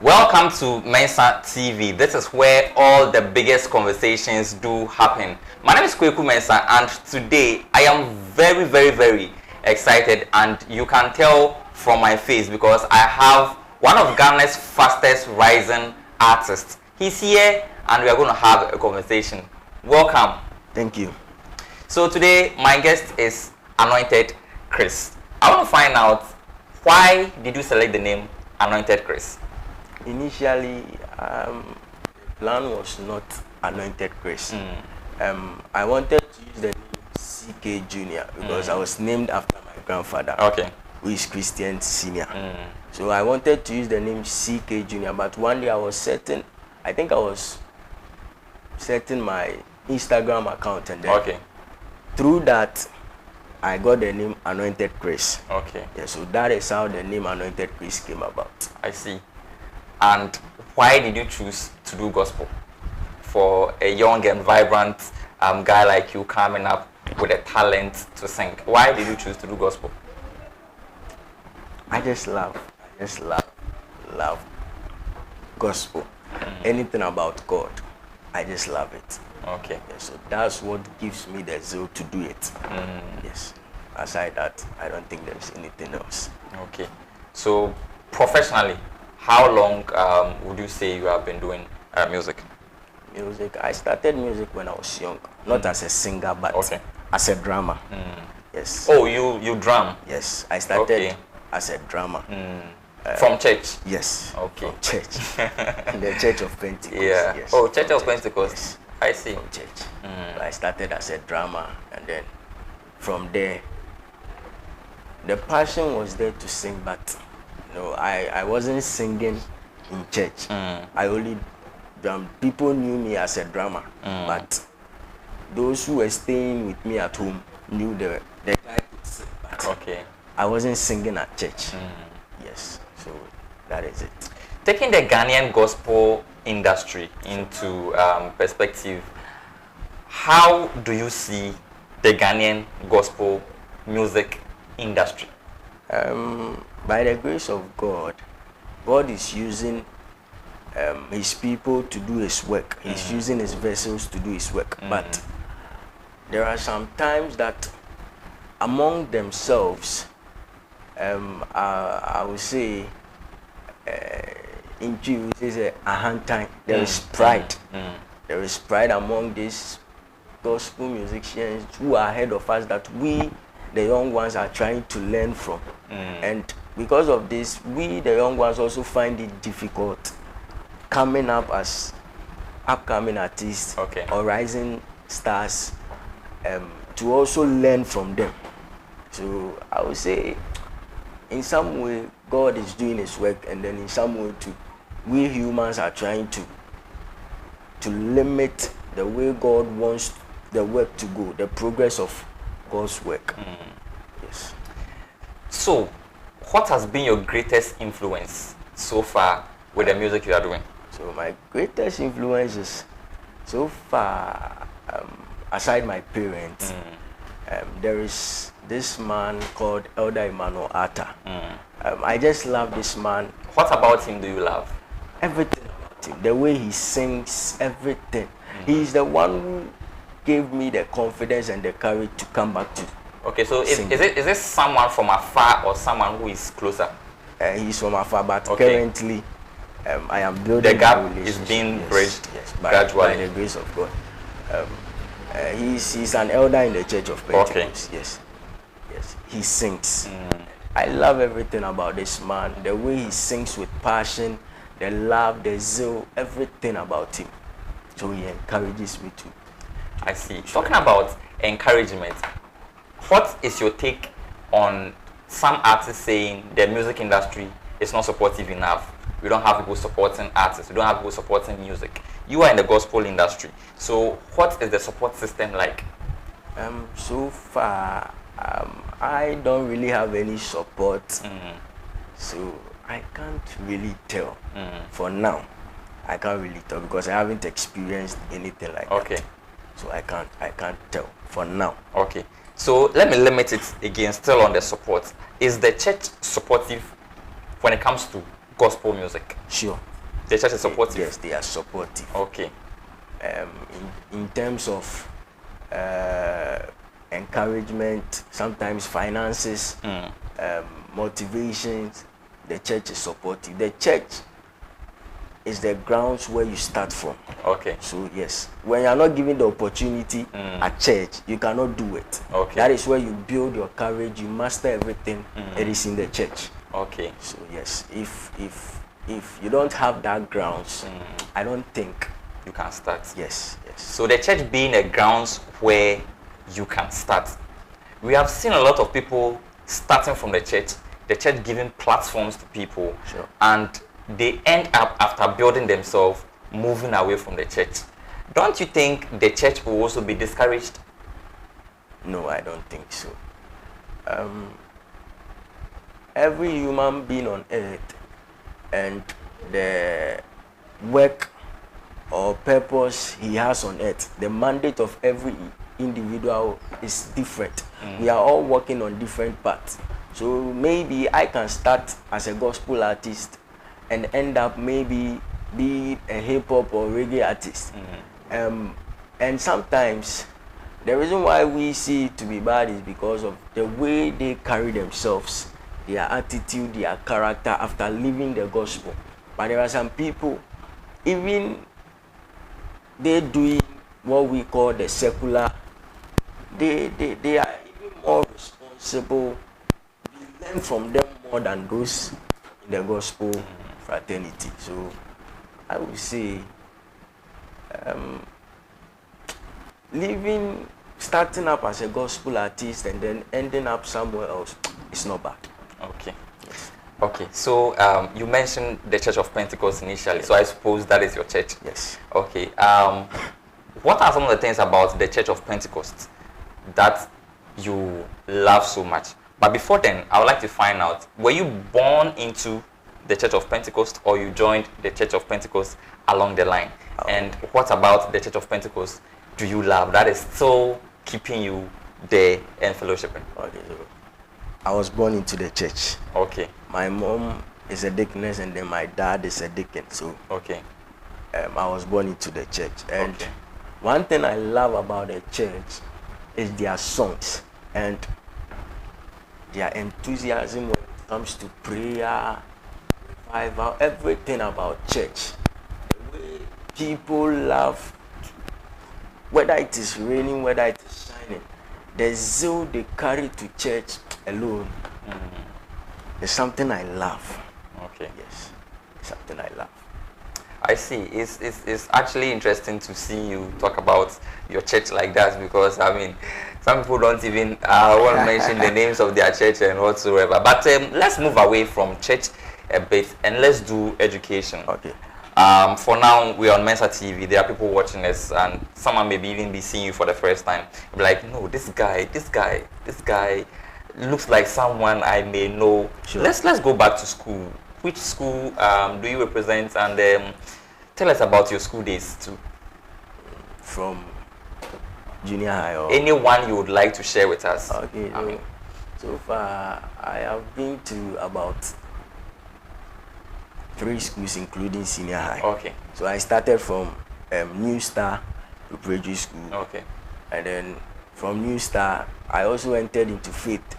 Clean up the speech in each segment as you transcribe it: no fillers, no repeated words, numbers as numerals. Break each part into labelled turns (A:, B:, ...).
A: Welcome to Mensah TV. This is where all the biggest conversations do happen. My name is Kweku Mensah, and today I am very excited, and you can tell from my face because I have one of Ghana's fastest rising artists. He's here and we are going to have a conversation. Welcome.
B: Thank you.
A: So today my guest is Anointed Chris. I want to find out, why did you select the name Anointed Chris?
B: Initially, the plan was not Anointed Chris. I wanted to use the name CK Jr. because I was named after my grandfather, who is Christian Senior. So I wanted to use the name CK Jr. But one day I was setting my Instagram account, and then through that I got the name Anointed Chris. Yeah, so that is how the name Anointed Chris came about.
A: I see. And why did you choose to do gospel? For a young and vibrant guy like you coming up with a talent to sing, why did you choose to do gospel?
B: I just love gospel. Anything about God, I just love it. Yeah, so that's what gives me the zeal to do it. Yes. Aside that, I don't think there's anything else.
A: So professionally, how long would you say you have been doing music?
B: I started music when I was young, not as a singer, but as a drummer. Yes.
A: Oh, you drum?
B: Yes, I started as a drummer.
A: From church?
B: Yes. From church. The Church of Pentecost.
A: Yeah.
B: Yes.
A: Oh, Church of Pentecost.
B: Yes.
A: I see.
B: From church. I started as a drummer, and then from there, the passion was there to sing, but I wasn't singing in church. I only drummed. People knew me as a drummer, but those who were staying with me at home knew the guy could sing, but I wasn't singing at church. Yes, so that is it.
A: Taking the Ghanaian gospel industry into perspective, how do you see the Ghanaian gospel music industry?
B: By the grace of God, God is using his people to do his work. He's using his vessels to do his work. But there are some times that among themselves, I would say, in Jews, it's a hand time. There is pride. There is pride among these gospel musicians who are ahead of us that we, the young ones, are trying to learn from. And because of this, we, the young ones, also find it difficult coming up as upcoming artists or rising stars, to also learn from them. So I would say, in some way, God is doing his work, and then in some way too, we humans are trying to limit the way God wants the work to go, the progress of God's work. Yes.
A: So, what has been your greatest influence so far with the music you are doing?
B: So my greatest influence is, so far, aside my parents, there is this man called Elder Emmanuel Atta. I just love this man.
A: What about him do you love?
B: Everything about him. The way he sings, everything. He's the one who gave me the confidence and the courage to come back to.
A: So is it someone from afar or someone who is closer? He's
B: from afar, but currently I am building
A: the gap is being bridged gradually
B: by the grace of God. He's an elder in the Church of Pentecost. Yes, he sings. I love everything about this man. The way he sings with passion, the love, the zeal, everything about him. So he encourages me to.
A: I see. Talking about encouragement, what is your take on some artists saying the music industry is not supportive enough? We don't have people supporting artists. We don't have people supporting music. You are in the gospel industry. So what is the support system like?
B: So far, I don't really have any support. So I can't really tell. For now, I can't really tell because I haven't experienced anything like that. So I can't tell for now.
A: So let me limit it again, still on the support. Is the church supportive when it comes to gospel music?
B: Sure.
A: The church is supportive?
B: Yes, they are supportive.
A: Okay.
B: In terms of encouragement, sometimes finances, motivations, the church is supportive. The church is the grounds where you start from.
A: Okay.
B: So yes, when you are not given the opportunity at church, you cannot do it.
A: Okay.
B: That is where you build your courage, you master everything. It is in the church.
A: Okay.
B: So yes, if you don't have that grounds, I don't think
A: you can start.
B: Yes.
A: So the church being a grounds where you can start. We have seen a lot of people starting from the church giving platforms to people,
B: sure,
A: and they end up, after building themselves, moving away from the church. Don't you think the church will also be discouraged?
B: No, I don't think so. Every human being on earth and the work or purpose he has on earth, the mandate of every individual is different. We are all working on different paths. So maybe I can start as a gospel artist and end up maybe be a hip-hop or reggae artist. And sometimes the reason why we see it to be bad is because of the way they carry themselves, their attitude, their character after living the gospel. But there are some people, even they doing what we call the secular, they are even more responsible. We learn from them more than those in the gospel fraternity. So I would say starting up as a gospel artist and then ending up somewhere else is not bad.
A: Okay. Okay, so you mentioned the Church of Pentecost initially, so I suppose that is your church?
B: Yes.
A: Okay. What are some of the things about the Church of Pentecost that you love so much? But before then, I would like to find out, were you born into the Church of Pentecost, or you joined the Church of Pentecost along the line? And what about the Church of Pentecost do you love that is still keeping you there and fellowshipping?
B: Okay, so I was born into the church.
A: Okay.
B: My mom is a deaconess and then my dad is a deacon. So
A: okay.
B: I was born into the church. And one thing I love about the church is their songs and their enthusiasm when it comes to prayer, revival, everything about church. The way people love, whether it is raining, whether it is shining, the zeal they carry to church alone is something I love.
A: Okay.
B: Yes, something I love.
A: I see. It's actually interesting to see you talk about your church like that, because I mean, some people don't even want to mention the names of their church and whatsoever. But let's move away from church a bit and let's do education.
B: Okay.
A: For now, we're on Mensah TV. There are people watching us, and someone maybe even be seeing you for the first time. Be like, no, this guy looks like someone I may know.
B: Sure.
A: Let's go back to school. Which school do you represent, and tell us about your school days too.
B: From junior high or
A: anyone you would like to share with us.
B: Okay. So far I have been to about 3 schools, including senior high.
A: Okay.
B: So I started from New Star Preparatory School.
A: Okay.
B: And then from New Star, I also entered into Faith.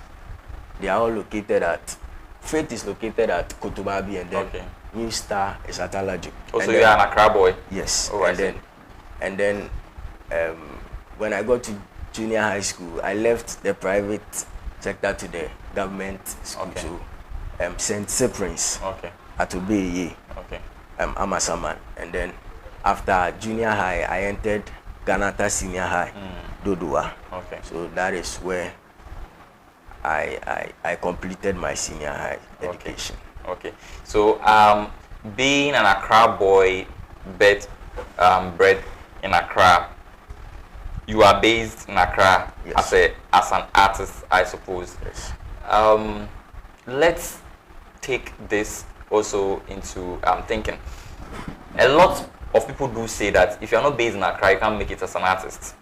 B: They are all located at, Faith is located at Kotobabi, and then New Star is at Alajumo.
A: Also, you are an Accra boy?
B: Yes.
A: Oh,
B: and then when I got to junior high school, I left the private sector to the government school.
A: Okay.
B: So St. Cyprian's.
A: Okay.
B: At Obeye, Amasaman, and then after junior high, I entered Ganata Senior High, Dodua.
A: Okay.
B: So that is where I completed my senior high education.
A: Okay. So being an Accra boy, bred in Accra, you are based in Accra as an artist, I suppose.
B: Yes.
A: Let's take this also into thinking. A lot of people do say that if you're not based in Accra, you can't make it as an artist.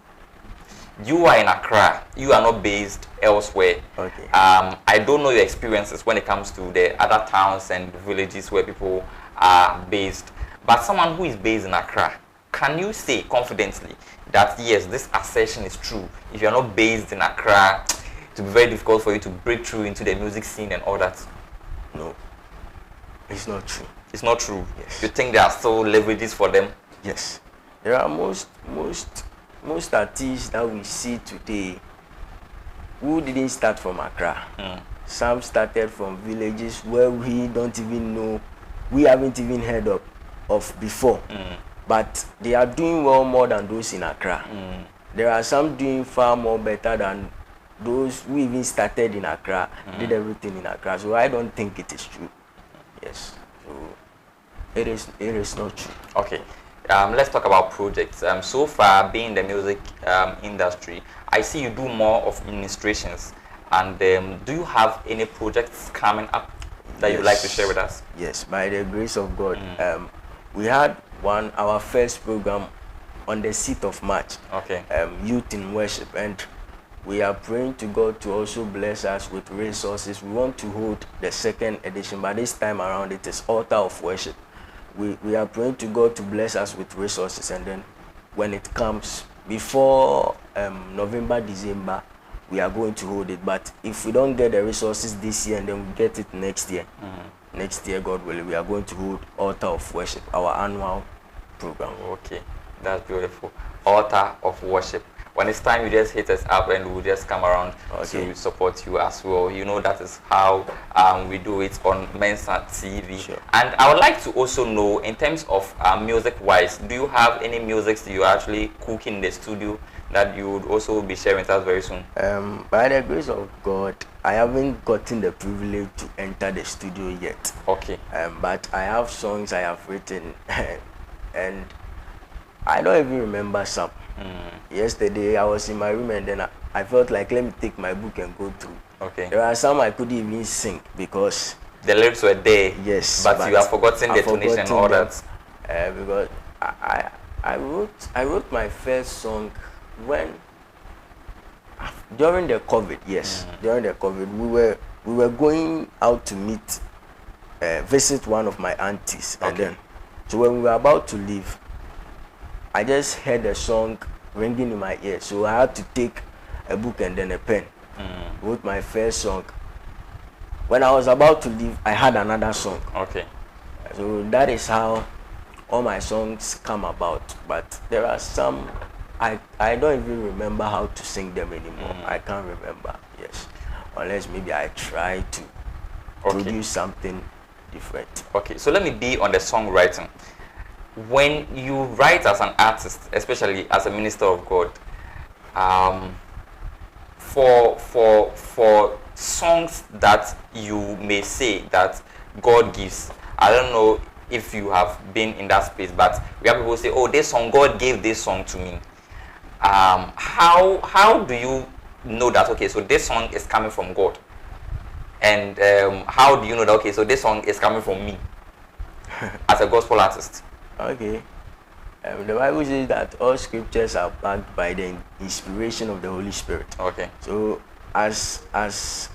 A: You are in Accra, you are not based elsewhere.
B: Okay.
A: I don't know your experiences when it comes to the other towns and villages where people are based, But someone who is based in Accra, can you say confidently that yes, this assertion is true? If you're not based in Accra, it will be very difficult for you to break through into the music scene and all that.
B: No, it's not true.
A: It's not true.
B: Yes.
A: You think there are still leverages for them?
B: Yes. There are most artists that we see today who didn't start from Accra. Some started from villages where we don't even know, we haven't even heard of before. But they are doing well more than those in Accra. There are some doing far more better than those who even started in Accra, did everything in Accra. So I don't think it is true. Yes. So it is not true.
A: Okay. Let's talk about projects. So far, being in the music industry, I see you do more of ministrations. And do you have any projects coming up that you'd like to share with us?
B: Yes, by the grace of God. We had our first program on the 6th of March.
A: Okay.
B: Youth in Worship. And we are praying to God to also bless us with resources. We want to hold the second edition, but this time around it is Altar of Worship. We are praying to God to bless us with resources, and then when it comes before November, December, we are going to hold it. But if we don't get the resources this year and then we get it next year, next year, God willing, we are going to hold Altar of Worship, our annual program.
A: Okay, that's beautiful. Altar of Worship. When it's time, you just hit us up and we'll just come around to support you as well. You know, that is how we do it on Mensah TV.
B: Sure.
A: And I would like to also know, in terms of music-wise, do you have any music that you actually cook in the studio that you would also be sharing with us very soon?
B: By the grace of God, I haven't gotten the privilege to enter the studio yet.
A: Okay.
B: But I have songs I have written and I don't even remember some. Yesterday I was in my room and then I felt like, let me take my book and go through.
A: Okay.
B: There are some I couldn't even sing because
A: the lyrics were there.
B: Yes,
A: but you have forgotten the tonation and all that.
B: Because I wrote my first song during the COVID. Yes, during the COVID, we were going out to meet, visit one of my aunties, and then so when we were about to leave, I just heard a song ringing in my ear, so I had to take a book and then a pen. Wrote my first song. When I was about to leave, I had another song.
A: Okay.
B: So that is how all my songs come about. But there are some I don't even remember how to sing them anymore. I can't remember. Yes, unless maybe I try to produce something different. Okay.
A: So let me be on the songwriting. When you write as an artist, especially as a minister of God, for songs that you may say that God gives, I don't know if you have been in that space, but we have people say, oh, this song, God gave this song to me. How do you know that, okay, so this song is coming from God? And how do you know that, okay, so this song is coming from me as a gospel artist?
B: Okay. The Bible says that all scriptures are backed by the inspiration of the Holy Spirit.
A: Okay.
B: So as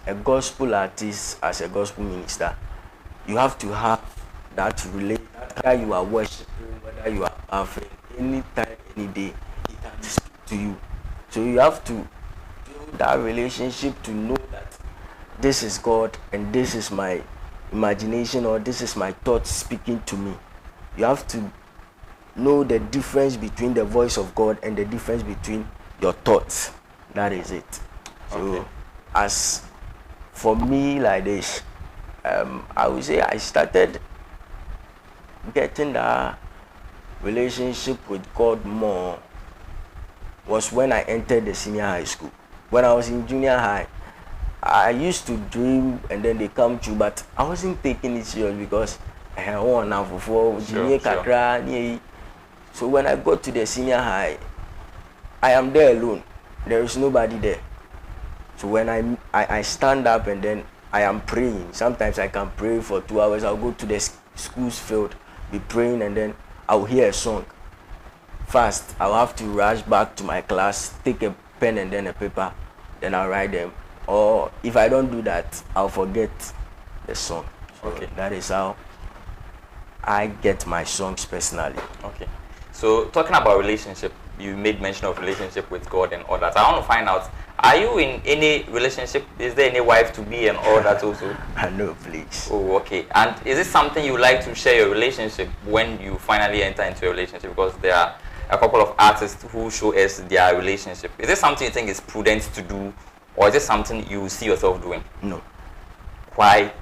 B: a gospel artist, as a gospel minister, you have to have that relation. Whether you are worshiping, whether you are offering, anytime, any day, it has to speak to you. So you have to build that relationship to know that this is God and this is my imagination or this is my thoughts speaking to me. You have to know the difference between the voice of God and the difference between your thoughts. That is it. So, as for me like this, I would say I started getting that relationship with God more was when I entered the senior high school. When I was in junior high, I used to dream and then they come true, but I wasn't taking it serious because so when I got to the senior high, I am there alone. There is nobody there. So when I stand up and then I am praying. Sometimes I can pray for 2 hours. I'll go to the school's field, be praying, and then I'll hear a song. First, I'll have to rush back to my class, take a pen and then a paper, then I'll write them. Or if I don't do that, I'll forget the song. So that is how I get my songs personally.
A: Okay. So talking about relationship, you made mention of relationship with God and all that. I want to find out, are you in any relationship? Is there any wife to be and all that also?
B: No, please.
A: Oh, okay. And is it something you like to share your relationship when you finally enter into a relationship? Because there are a couple of artists who show us their relationship. Is it something you think is prudent to do, or is it something you see yourself doing?
B: No.
A: Why?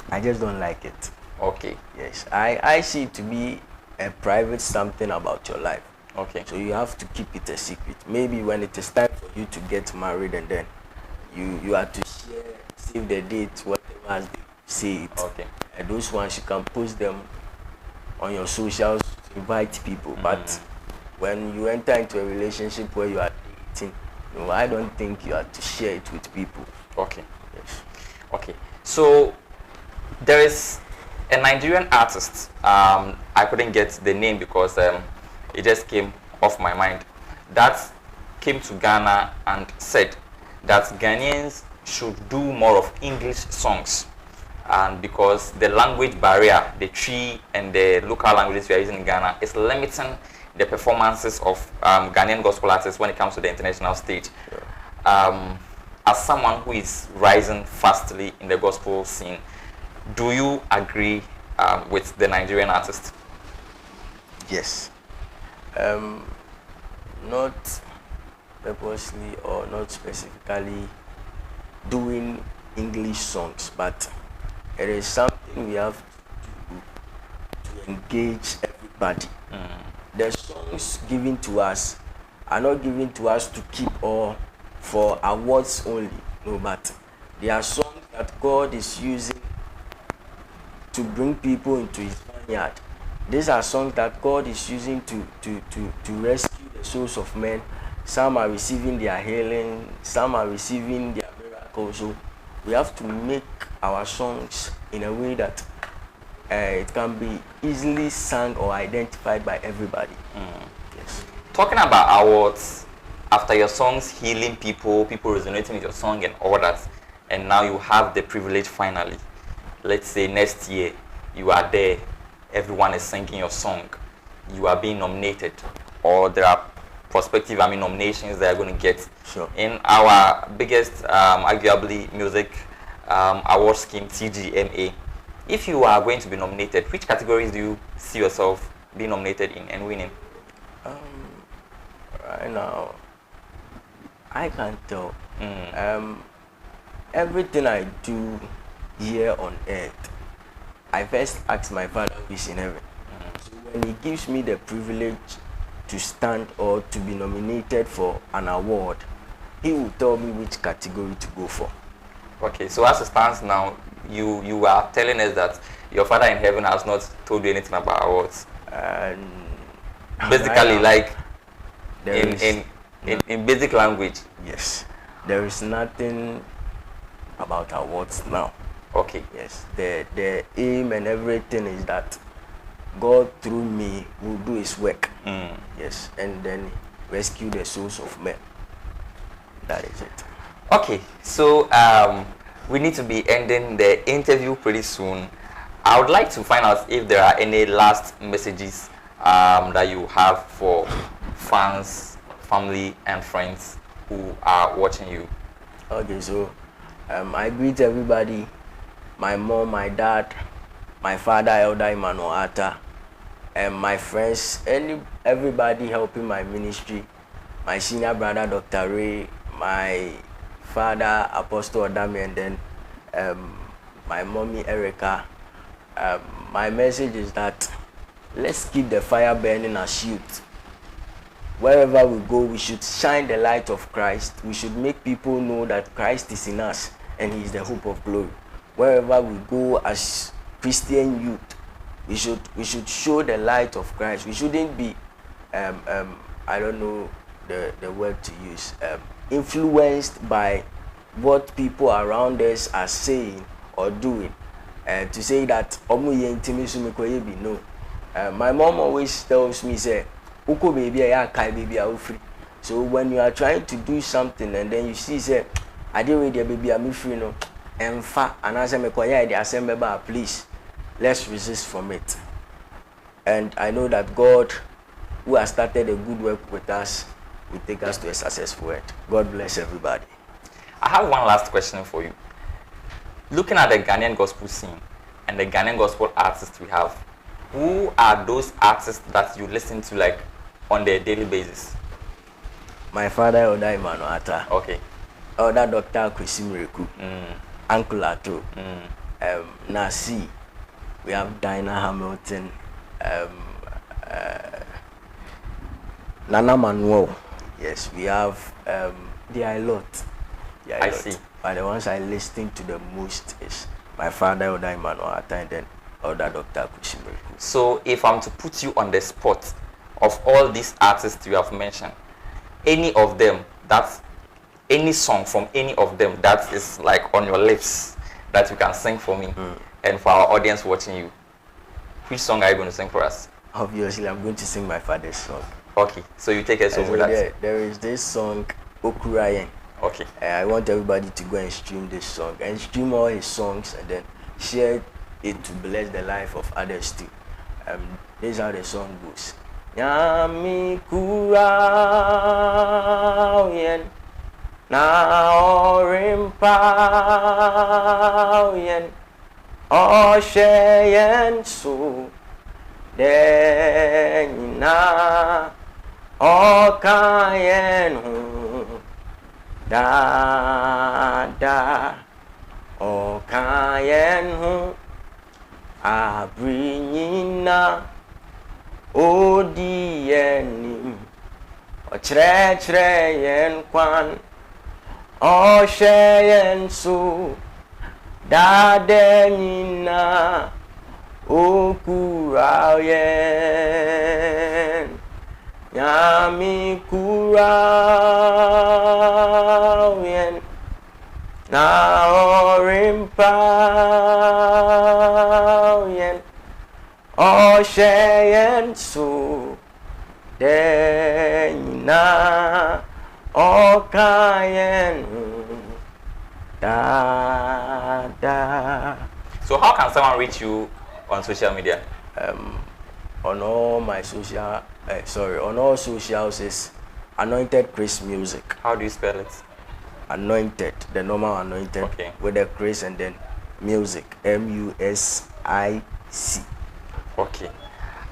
B: I just don't like it.
A: Okay.
B: Yes, I see it to be a private something about your life.
A: Okay.
B: So you have to keep it a secret. Maybe when it is time for you to get married, and then you have to share, save the date, whatever as they say it.
A: Okay.
B: And those ones you can post them on your socials to invite people. But when you enter into a relationship where you are dating, no, I don't think you have to share it with people.
A: Okay.
B: Yes.
A: Okay. So there is a Nigerian artist. I couldn't get the name because it just came off my mind. That came to Ghana and said that Ghanaians should do more of English songs, and because the language barrier, the tree and the local languages we are using in Ghana is limiting the performances of Ghanaian gospel artists when it comes to the international stage. As someone who is rising fastly in the gospel scene, do you agree with the Nigerian artist?
B: Yes. Not purposely or not specifically doing English songs, but it is something we have to engage everybody. The songs given to us are not given to us to keep or for awards only, no, but they are songs that God is using to bring people into his vineyard. These are songs that God is using to rescue the souls of men. Some are receiving their healing, some are receiving their miracles. So we have to make our songs in a way that it can be easily sung or identified by everybody. Yes.
A: Talking about awards, after your songs healing people, people resonating with your song and all that, and now you have the privilege finally. Let's say next year you are there, everyone is singing your song, you are being nominated, or there are prospective nominations that are going to get.
B: Sure.
A: In our biggest arguably music award scheme, TGMA, if you are going to be nominated, which categories do you see yourself being nominated in and winning?
B: Right now I can't tell. Everything I do here on earth, I first ask my Father who is in heaven. So when he gives me the privilege to stand or to be nominated for an award, he will tell me which category to go for.
A: Okay, so as it stands now, you are telling us that your Father in heaven has not told you anything about awards. Basically, like in basic language.
B: Yes, there is nothing about awards now.
A: Okay.
B: Yes, the aim and everything is that God through me will do his work. Yes, and then rescue the souls of men. That is it.
A: Okay, so we need to be ending the interview pretty soon. I would like to find out if there are any last messages that you have for fans, family, and friends who are watching you.
B: Okay, so I greet everybody, my mom, my dad, my father, Elder Emmanuel Atta, and my friends, everybody helping my ministry, my senior brother, Dr. Ray, my father, Apostle Adami, and then my mommy, Erica. My message is that let's keep the fire burning as youth. Wherever we go, we should shine the light of Christ. We should make people know that Christ is in us and he is the hope of glory. Wherever we go as Christian youth, we should show the light of Christ. We shouldn't be I don't know the word to use, influenced by what people around us are saying or doing, to say that no. My mom always tells me, say, Uko baby, I kai baby, I free. So when you are trying to do something and then you see, say, I did with the baby, I'm free, no, and fa, and as I'm a quiet, I assemble, please let's resist from it. And I know that God, who has started a good work with us, will take us to a successful end. God bless everybody.
A: I have one last question for you. Looking at the Ghanaian gospel scene and the Ghanaian gospel artists we have, who are those artists that you listen to like on a daily basis?
B: My father, Elder Emmanuel,
A: okay,
B: Elder Dr. Kweku, Uncle Ato, Nasi, we have Dinah Hamilton, Nana Manuel. Yes, we have, there are a lot.
A: I see.
B: But the ones I listen to the most is my father, Elder Emmanuel, and then Elder Dr. Kweku.
A: So if I'm to put you on the spot of all these artists you have mentioned, any of them, that's any song from any of them that is like on your lips that you can sing for me and for our audience watching you, which song are you going to sing for us?
B: Obviously, I'm going to sing my father's song.
A: Okay, so you take a song with us.
B: There is this song, Okurayen.
A: Okay.
B: I want everybody to go and stream this song and stream all his songs and then share it to bless the life of others too. This is how the song goes. Nyami kurayen na orimpayen osheyen so denina okayen hu da okayen hu abrinyina odienim ochrechen kwan osheyen so dadenina okurayen nyami kurayen na orimpayen osheyen so denina okayen da.
A: So how can someone reach you on social media?
B: On all my social, on all socials is Anointed Chris Music.
A: How do you spell it?
B: Anointed, the normal Anointed,
A: okay,
B: with the Chris and then Music, MUSIC.
A: Okay.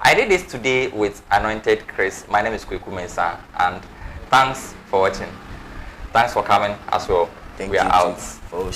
A: I did this today with Anointed Chris. My name is Kweku Mensah, and thanks for watching. Thanks for coming as well.
B: Thank
A: we
B: you
A: are out.
B: For